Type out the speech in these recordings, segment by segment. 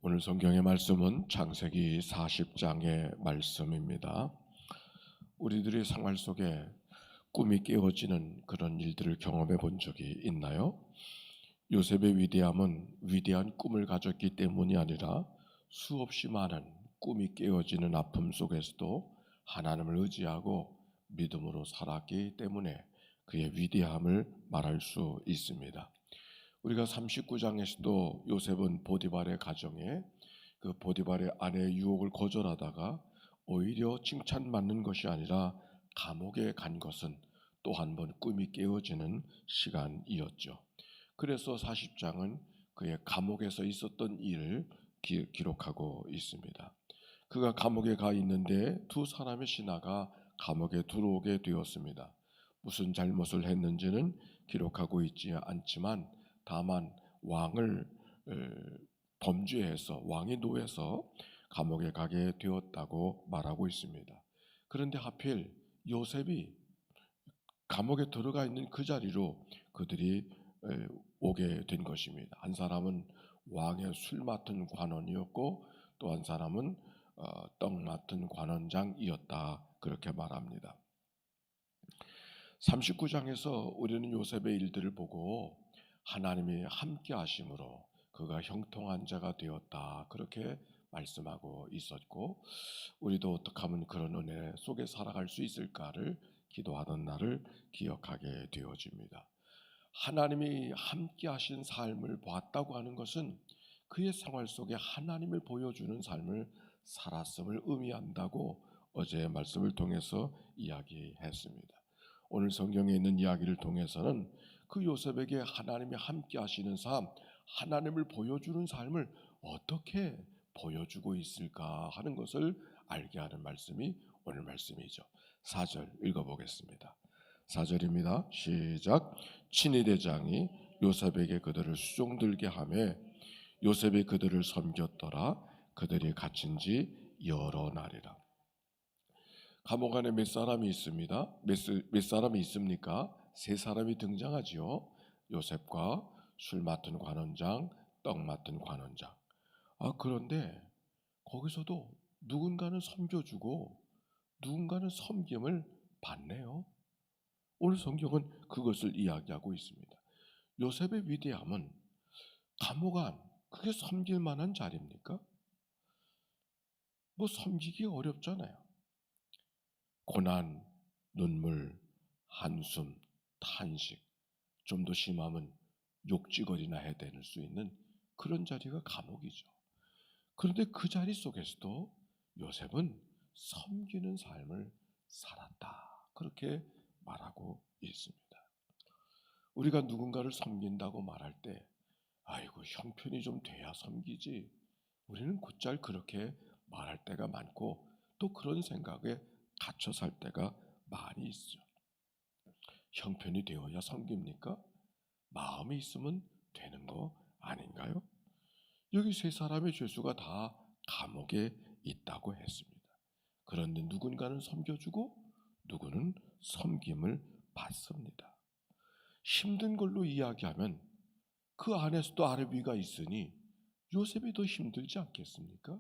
오늘 성경의 말씀은 창세기 40장의 말씀입니다. 우리들의 생활 속에 꿈이 깨어지는 그런 일들을 경험해 본 적이 있나요? 요셉의 위대함은 위대한 꿈을 가졌기 때문이 아니라 수없이 많은 꿈이 깨어지는 아픔 속에서도 하나님을 의지하고 믿음으로 살았기 때문에 그의 위대함을 말할 수 있습니다. 우리가 39장에서도 요셉은 보디발의 가정에 그 보디발의 아내의 유혹을 거절하다가 오히려 칭찬받는 것이 아니라 감옥에 간 것은 또 한 번 꿈이 깨어지는 시간이었죠. 그래서 40장은 그의 감옥에서 있었던 일을 기록하고 있습니다. 그가 감옥에 가 있는데 두 사람의 신하가 감옥에 들어오게 되었습니다. 무슨 잘못을 했는지는 기록하고 있지 않지만 다만 왕을 범죄해서 왕이 노해서 감옥에 가게 되었다고 말하고 있습니다. 그런데 하필 요셉이 감옥에 들어가 있는 그 자리로 그들이 오게 된 것입니다. 한 사람은 왕의 술 맡은 관원이었고 또 한 사람은 떡 맡은 관원장이었다, 그렇게 말합니다. 39장에서 우리는 요셉의 일들을 보고 하나님이 함께 하심으로 그가 형통한 자가 되었다, 그렇게 말씀하고 있었고, 우리도 어떻게 하면 그런 은혜 속에 살아갈 수 있을까를 기도하던 날을 기억하게 되어집니다. 하나님이 함께 하신 삶을 보았다고 하는 것은 그의 생활 속에 하나님을 보여주는 삶을 살았음을 의미한다고 어제의 말씀을 통해서 이야기했습니다. 오늘 성경에 있는 이야기를 통해서는 그 요셉에게 하나님이 함께 하시는 삶, 하나님을 보여주는 삶을 어떻게 보여주고 있을까 하는 것을 알게 하는 말씀이 오늘 말씀이죠. 4절 읽어보겠습니다. 4절입니다. 시작. 친위대장이 요셉에게 그들을 수종들게 하며 요셉이 그들을 섬겼더라. 그들이 갇힌 지 여러 날이라. 감옥 안에 몇 사람이 있습니다. 몇 사람이 있습니까? 세 사람이 등장하지요. 요셉과 술 맡은 관원장, 떡 맡은 관원장. 그런데 거기서도 누군가는 섬겨주고 누군가는 섬김을 받네요. 오늘 성경은 그것을 이야기하고 있습니다. 요셉의 위대함은 감옥 안, 그게 섬길 만한 자리입니까? 뭐 섬기기 어렵잖아요. 고난, 눈물, 한숨, 탄식, 좀 더 심하면 욕지거리나 해야 될 수 있는 그런 자리가 감옥이죠. 그런데 그 자리 속에서도 요셉은 섬기는 삶을 살았다, 그렇게 말하고 있습니다. 우리가 누군가를 섬긴다고 말할 때 아이고 형편이 좀 돼야 섬기지, 우리는 곧잘 그렇게 말할 때가 많고 또 그런 생각에 갇혀 살 때가 많이 있죠. 형편이 되어야 섬깁니까? 마음이 있으면 되는 거 아닌가요? 여기 세 사람의 죄수가 다 감옥에 있다고 했습니다. 그런데 누군가는 섬겨주고 누구는 섬김을 받습니다. 힘든 걸로 이야기하면 그 안에서도 아랫위가 있으니 요셉이 더 힘들지 않겠습니까?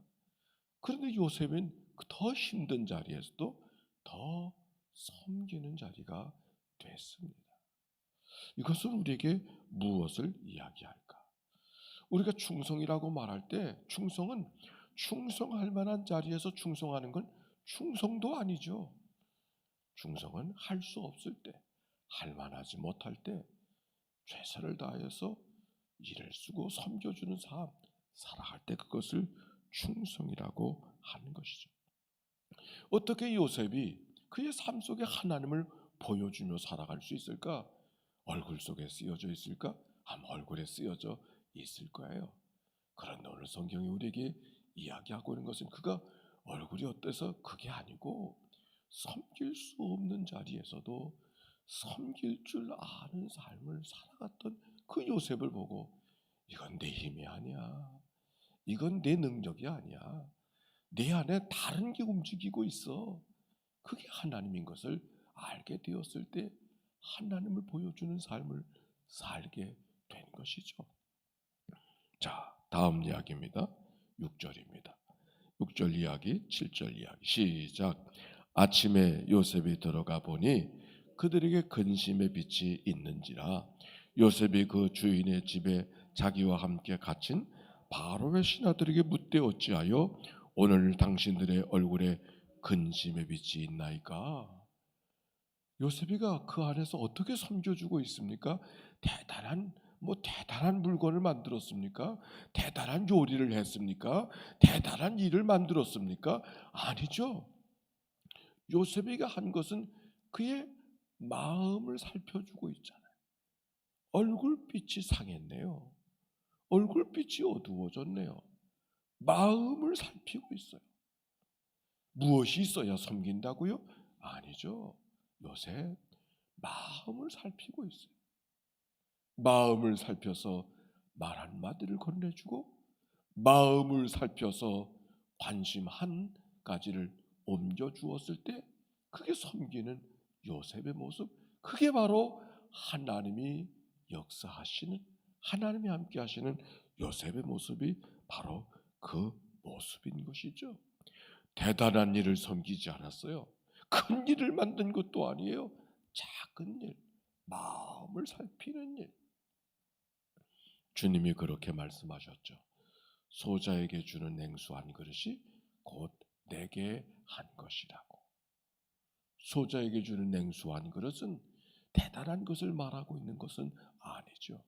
그런데 요셉은 더 힘든 자리에서도 더 섬기는 자리가 됐습니다. 이것은 우리에게 무엇을 이야기할까? 우리가 충성이라고 말할 때 충성은 충성할 만한 자리에서 충성하는 건 충성도 아니죠. 충성은 할 수 없을 때, 할 만하지 못할 때 최선을 다해서 일을 쓰고 섬겨주는 삶 살아갈 때 그것을 충성이라고 하는 것이죠. 어떻게 요셉이 그의 삶 속에 하나님을 보여주며 살아갈 수 있을까? 얼굴 속에 쓰여져 있을까? 아마 얼굴에 쓰여져 있을 거예요. 그런데 오늘 성경이 우리에게 이야기하고 있는 것은 그가 얼굴이 어때서 그게 아니고 섬길 수 없는 자리에서도 섬길 줄 아는 삶을 살아갔던 그 요셉을 보고 이건 내 힘이 아니야, 이건 내 능력이 아니야, 내 안에 다른 게 움직이고 있어, 그게 하나님인 것을 알게 되었을 때 하나님을 보여주는 삶을 살게 된 것이죠. 자, 다음 이야기입니다. 6절입니다. 6절 이야기, 7절 이야기 시작. 아침에 요셉이 들어가 보니 그들에게 근심의 빛이 있는지라. 요셉이 그 주인의 집에 자기와 함께 갇힌 바로의 신하들에게 묻되 어찌하여 오늘 당신들의 얼굴에 근심의 빛이 있나이까? 요셉이가 그 안에서 어떻게 섬겨주고 있습니까? 대단한 물건을 만들었습니까? 대단한 요리를 했습니까? 대단한 일을 만들었습니까? 아니죠. 요셉이가 한 것은 그의 마음을 살펴주고 있잖아요. 얼굴빛이 상했네요. 얼굴빛이 어두워졌네요. 마음을 살피고 있어요. 무엇이 있어야 섬긴다고요? 아니죠. 요새 마음을 살피고 있어요. 마음을 살펴서 말 한마디를 건네주고 마음을 살펴서 관심 한 가지를 옮겨주었을 때 그게 섬기는 요셉의 모습, 그게 바로 하나님이 역사하시는, 하나님이 함께 하시는 요셉의 모습이 바로 그 모습인 것이죠. 대단한 일을 섬기지 않았어요. 큰 일을 만든 것도 아니에요. 작은 일, 마음을 살피는 일. 주님이 그렇게 말씀하셨죠. 소자에게 주는 냉수 한 그릇이 곧 내게 한 것이라고. 소자에게 주는 냉수 한 그릇은 대단한 것을 말하고 있는 것은 아니죠.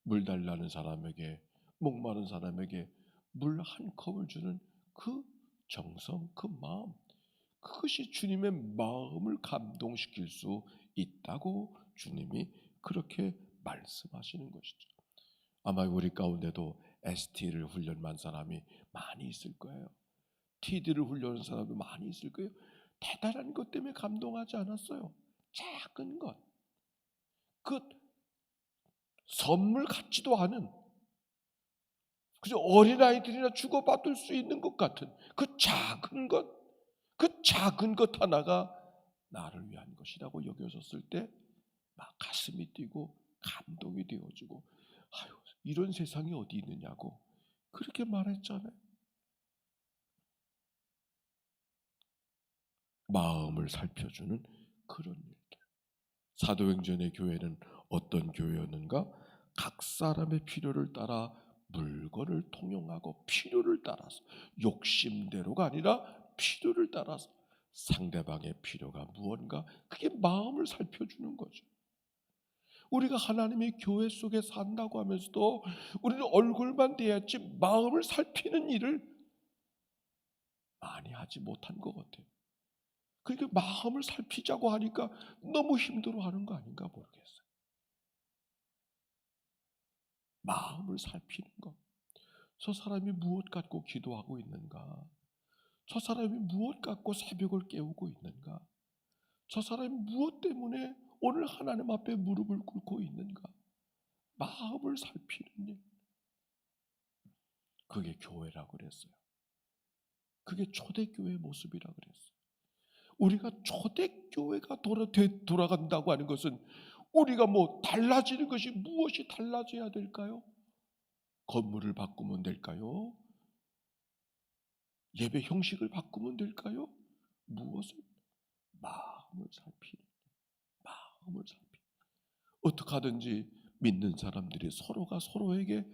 물 달라는 사람에게, 목마른 사람에게 물 한 컵을 주는 그 정성, 그 마음, 그것이 주님의 마음을 감동시킬 수 있다고 주님이 그렇게 말씀하시는 것이죠. 아마 우리 가운데도 ST를 훈련한 사람이 많이 있을 거예요. TD를 훈련한 사람도 많이 있을 거예요. 대단한 것 때문에 감동하지 않았어요. 작은 것, 그 선물 같지도 않은, 그저 어린아이들이나 주고받을 수 있는 것 같은 그 작은 것, 그 작은 것 하나가 나를 위한 것이라고 여겨졌을 때 막 가슴이 뛰고 감동이 되어지고, 아유, 이런 세상이 어디 있느냐고 그렇게 말했잖아요. 마음을 살펴주는 그런 일들. 사도행전의 교회는 어떤 교회였는가? 각 사람의 필요를 따라 물건을 통용하고 필요를 따라서, 욕심대로가 아니라 필요를 따라서 상대방의 필요가 무언가, 그게 마음을 살펴주는 거죠. 우리가 하나님의 교회 속에 산다고 하면서도 우리는 얼굴만 대했지 마음을 살피는 일을 많이 하지 못한 것 같아요. 그러니까 마음을 살피자고 하니까 너무 힘들어하는 거 아닌가 모르겠어요. 마음을 살피는 것. 저 사람이 무엇 갖고 기도하고 있는가? 저 사람이 무엇 갖고 새벽을 깨우고 있는가? 저 사람이 무엇 때문에 오늘 하나님 앞에 무릎을 꿇고 있는가? 마음을 살피는 일. 그게 교회라고 그랬어요. 그게 초대교회의 모습이라고 그랬어요. 우리가 초대교회가 돌아간다고 하는 것은 우리가 달라지는 것이 무엇이 달라져야 될까요? 건물을 바꾸면 될까요? 예배 형식을 바꾸면 될까요? 무엇을? 마음을 살피는, 마음을 살피는. 어떻게 하든지 믿는 사람들이 서로가 서로에게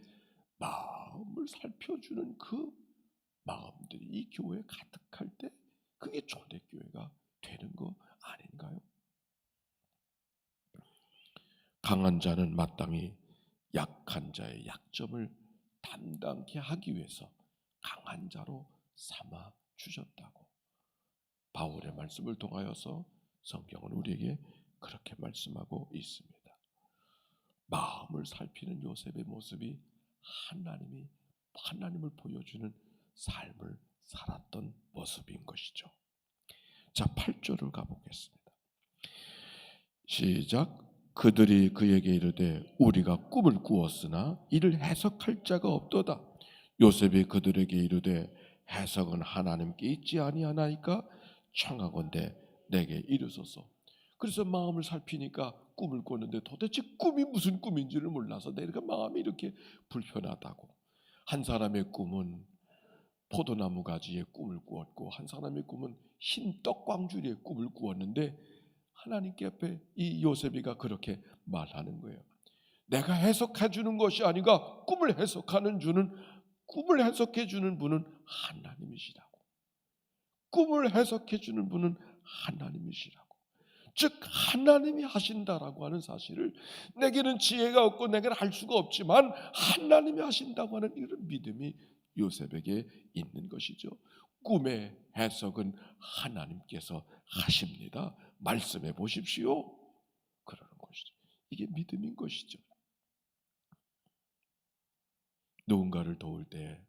마음을 살펴주는 그 마음들이 이 교회에 가득할 때 그게 초대교회가 되는 거 아닌가요? 강한 자는 마땅히 약한 자의 약점을 담당케 하기 위해서 강한 자로 삼아 주셨다고 바울의 말씀을 통하여서 성경은 우리에게 그렇게 말씀하고 있습니다. 마음을 살피는 요셉의 모습이 하나님을 보여주는 삶을 살았던 모습인 것이죠. 자, 8절을 가보겠습니다. 시작. 그들이 그에게 이르되 우리가 꿈을 꾸었으나 이를 해석할 자가 없도다. 요셉이 그들에게 이르되 해석은 하나님께 있지 아니하나이까? 청하건대 내게 이르소서. 그래서 마음을 살피니까 꿈을 꿨는데 도대체 꿈이 무슨 꿈인지를 몰라서 내가 마음이 이렇게 불편하다고. 한 사람의 꿈은 포도나무 가지의 꿈을 꾸었고 한 사람의 꿈은 흰 떡광주리의 꿈을 꾸었는데 하나님께 앞에 이 요셉이가 그렇게 말하는 거예요. 내가 해석해 주는 것이 아니라 꿈을 해석해 주는 분은 하나님이시라고. 꿈을 해석해 주는 분은 하나님이시라고. 즉 하나님이 하신다라고 하는 사실을, 내게는 지혜가 없고 내게는 할 수가 없지만 하나님이 하신다고 하는 이런 믿음이 요셉에게 있는 것이죠. 꿈의 해석은 하나님께서 하십니다. 말씀해 보십시오. 그러는 것이죠. 이게 믿음인 것이죠. 누군가를 도울 때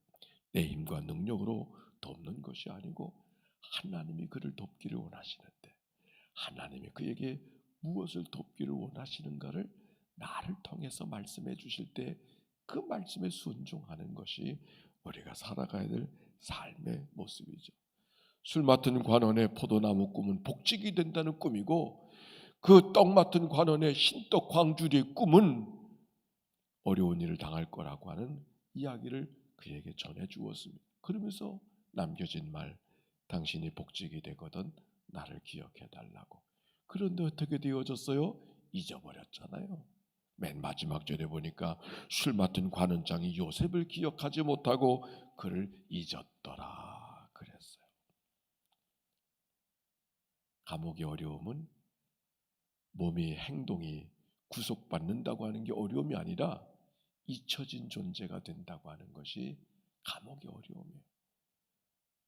내 힘과 능력으로 돕는 것이 아니고 하나님이 그를 돕기를 원하시는데, 하나님이 그에게 무엇을 돕기를 원하시는가를 나를 통해서 말씀해 주실 때 그 말씀에 순종하는 것이 우리가 살아가야 될 삶의 모습이죠. 술 맡은 관원의 포도나무 꿈은 복직이 된다는 꿈이고, 그 떡 맡은 관원의 흰떡 광주리의 꿈은 어려운 일을 당할 거라고 하는 이야기를 그에게 전해 주었습니다. 그러면서 남겨진 말, 당신이 복직이 되거든 나를 기억해 달라고. 그런데 어떻게 되어졌어요? 잊어버렸잖아요. 맨 마지막 절에 보니까 술 맡은 관원장이 요셉을 기억하지 못하고 그를 잊었더라 그랬어요. 감옥의 어려움은 몸이 행동이 구속받는다고 하는 게 어려움이 아니라 잊혀진 존재가 된다고 하는 것이 감옥의 어려움이에요.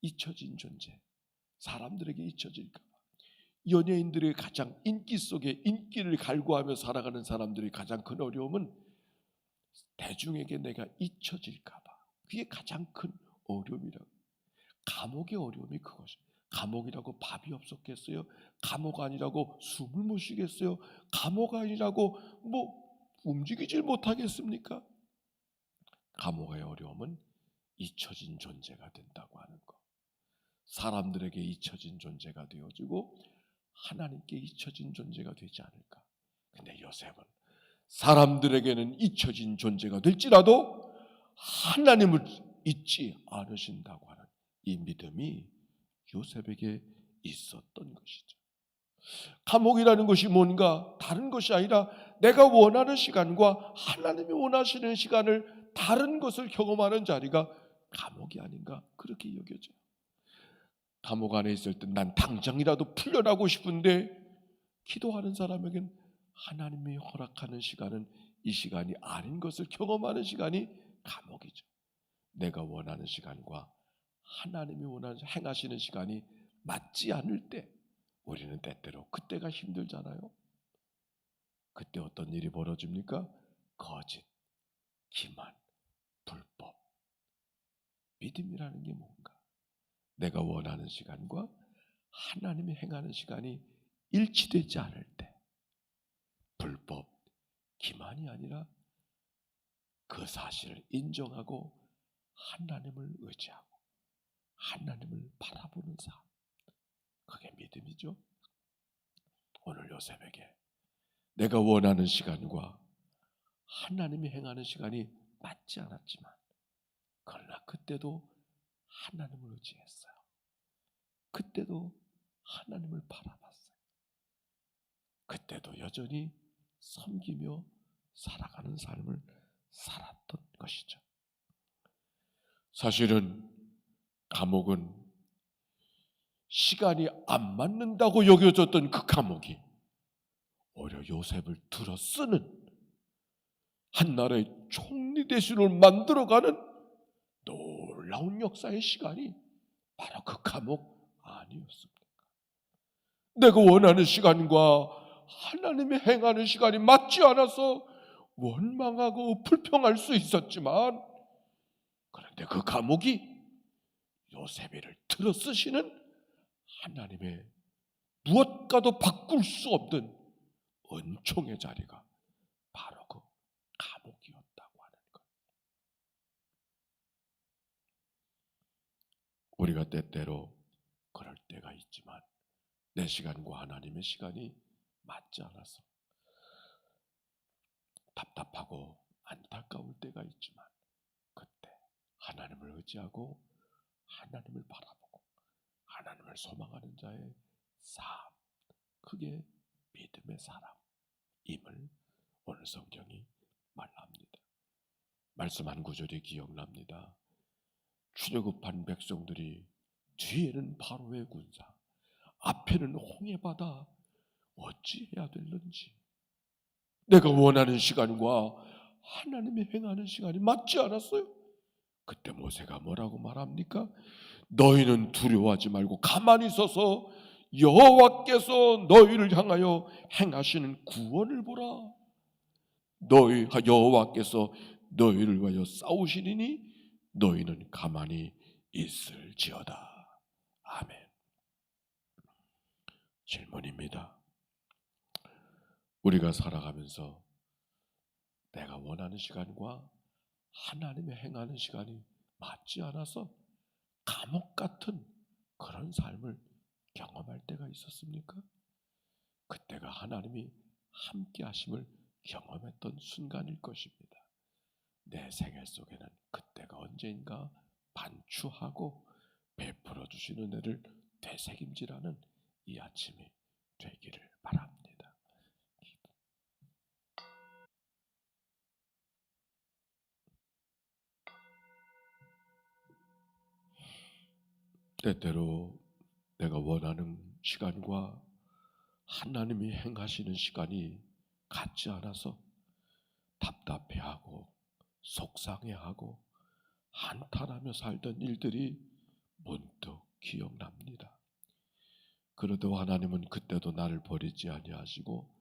잊혀진 존재, 사람들에게 잊혀질까 봐. 연예인들의 가장 인기 속에 인기를 갈구하며 살아가는 사람들의 가장 큰 어려움은 대중에게 내가 잊혀질까 봐. 그게 가장 큰 어려움이라고. 감옥의 어려움이 그것이에요. 감옥이라고 밥이 없었겠어요? 감옥 아니라고 숨을 못 쉬겠어요? 감옥 아니라고 움직이질 못하겠습니까? 감옥의 어려움은 잊혀진 존재가 된다고 하는 것. 사람들에게 잊혀진 존재가 되어지고 하나님께 잊혀진 존재가 되지 않을까. 근데 요셉은 사람들에게는 잊혀진 존재가 될지라도 하나님을 잊지 않으신다고 하는 이 믿음이 요셉에게 있었던 것이죠. 감옥이라는 것이 뭔가 다른 것이 아니라 내가 원하는 시간과 하나님이 원하시는 시간을 다른 것을 경험하는 자리가 감옥이 아닌가 그렇게 여겨져요. 감옥 안에 있을 때 난 당장이라도 풀려나고 싶은데 기도하는 사람에겐 하나님이 허락하는 시간은 이 시간이 아닌 것을 경험하는 시간이 감옥이죠. 내가 원하는 시간과 하나님이 원하는 행하시는 시간이 맞지 않을 때 우리는 때때로 그때가 힘들잖아요. 그때 어떤 일이 벌어집니까? 거짓, 기만, 불법. 믿음이라는 게 뭔가? 내가 원하는 시간과 하나님이 행하는 시간이 일치되지 않을 때 불법, 기만이 아니라 그 사실을 인정하고 하나님을 의지하고 하나님을 바라보는 삶, 그게 믿음이죠. 오늘 요셉에게 내가 원하는 시간과 하나님이 행하는 시간이 맞지 않았지만 그러나 그때도 하나님을 의지했어요. 그때도 하나님을 바라봤어요. 그때도 여전히 섬기며 살아가는 삶을 살았던 것이죠. 사실은 감옥은 시간이 안 맞는다고 여겨졌던 그 감옥이 오히려 요셉을 들어쓰는 한 나라의 총리 대신을 만들어가는 놀라운 역사의 시간이 바로 그 감옥 아니었습니까? 내가 원하는 시간과 하나님이 행하는 시간이 맞지 않아서 원망하고 불평할 수 있었지만, 그런데 그 감옥이 요셉이를 들어쓰시는 하나님의 무엇과도 바꿀 수 없는 은총의 자리가 바로 그 감옥이었다고 하는 것. 우리가 때때로 그럴 때가 있지만 내 시간과 하나님의 시간이 맞지 않아서 답답하고 안타까울 때가 있지만 그때 하나님을 의지하고 하나님을 바라보고 하나님을 소망하는 자의 삶, 그게 믿음의 사람임을 오늘 성경이 말합니다. 말씀 한 구절이 기억납니다. 출애굽한 백성들이 뒤에는 바로의 군사, 앞에는 홍해바다, 어찌해야 될는지, 내가 원하는 시간과 하나님이 행하는 시간이 맞지 않았어요. 그때 모세가 뭐라고 말합니까? 너희는 두려워하지 말고 가만히 서서 여호와께서 너희를 향하여 행하시는 구원을 보라. 너희 여호와께서 너희를 위하여 싸우시리니 너희는 가만히 있을지어다. 아멘. 질문입니다. 우리가 살아가면서 내가 원하는 시간과 하나님의 행하는 시간이 맞지 않아서 감옥 같은 그런 삶을 경험할 때가 있었습니까? 그때가 하나님이 함께 하심을 경험했던 순간일 것입니다. 내 생애 속에는 그때가 언제인가 반추하고 베풀어 주시는 은혜를 되새김질하는 이 아침이 되기를 바랍니다. 때때로 내가 원하는 시간과 하나님이 행하시는 시간이 같지 않아서 답답해하고 속상해하고 한탄하며 살던 일들이 문득 기억납니다. 그래도 하나님은 그때도 나를 버리지 아니하시고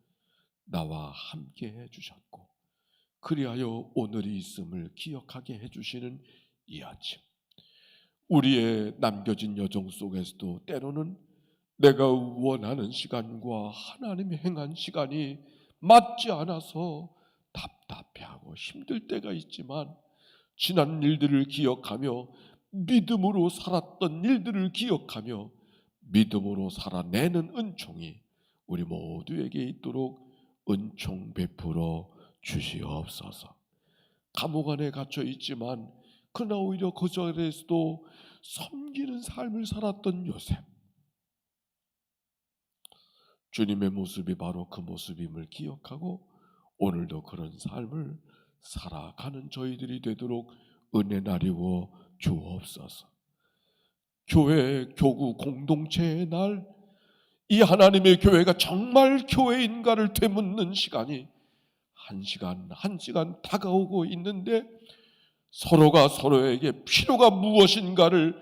나와 함께 해주셨고, 그리하여 오늘이 있음을 기억하게 해주시는 이 아침, 우리의 남겨진 여정 속에서도 때로는 내가 원하는 시간과 하나님이 행한 시간이 맞지 않아서 답답해하고 힘들 때가 있지만, 지난 일들을 기억하며 믿음으로 살았던 일들을 기억하며 믿음으로 살아내는 은총이 우리 모두에게 있도록 은총 베풀어 주시옵소서. 감옥 안에 갇혀 있지만 그러나 오히려 그 자리에서도 섬기는 삶을 살았던 요셉, 주님의 모습이 바로 그 모습임을 기억하고 오늘도 그런 삶을 살아가는 저희들이 되도록 은혜 나리워 주옵소서. 교회, 교구, 공동체의 날, 이 하나님의 교회가 정말 교회인가를 되묻는 시간이 한 시간 한 시간 다가오고 있는데, 서로가 서로에게 필요가 무엇인가를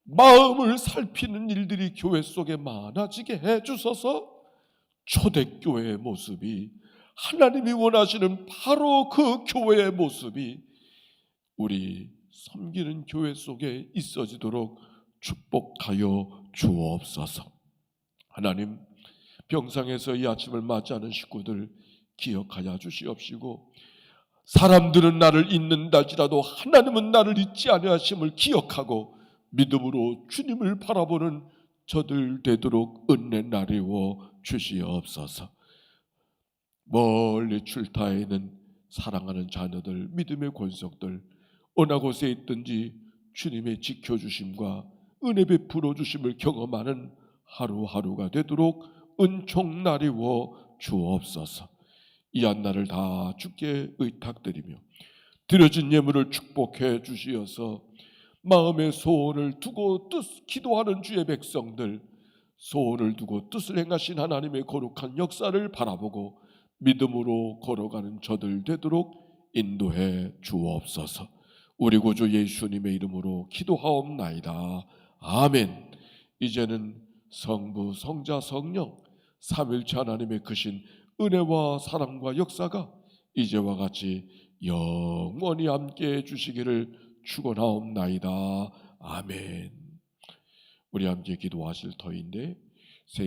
마음을 살피는 일들이 교회 속에 많아지게 해주셔서 초대교회의 모습이, 하나님이 원하시는 바로 그 교회의 모습이 우리 섬기는 교회 속에 있어지도록 축복하여 주옵소서. 하나님, 병상에서 이 아침을 맞이하는 식구들 기억하여 주시옵시고, 사람들은 나를 잊는다지라도 하나님은 나를 잊지 아니하심을 기억하고 믿음으로 주님을 바라보는 저들 되도록 은혜 나리워 주시옵소서. 멀리 출타해 있는 사랑하는 자녀들, 믿음의 권속들, 어느 곳에 있든지 주님의 지켜주심과 은혜 베풀어 주심을 경험하는 하루하루가 되도록 은총 나리워 주옵소서. 이 한날을 다 주께 의탁드리며 드려진 예물을 축복해 주시어서 마음의 소원을 두고 기도하는 주의 백성들, 소원을 두고 뜻을 행하신 하나님의 거룩한 역사를 바라보고 믿음으로 걸어가는 저들 되도록 인도해 주옵소서. 우리 구주 예수님의 이름으로 기도하옵나이다. 아멘. 이제는 성부, 성자, 성령 삼일체 하나님의 크신 은혜와 사랑과 역사가 이제와 같이 영원히 함께해 주시기를 축원하옵나이다. 아멘. 우리 함께 기도하실 터인데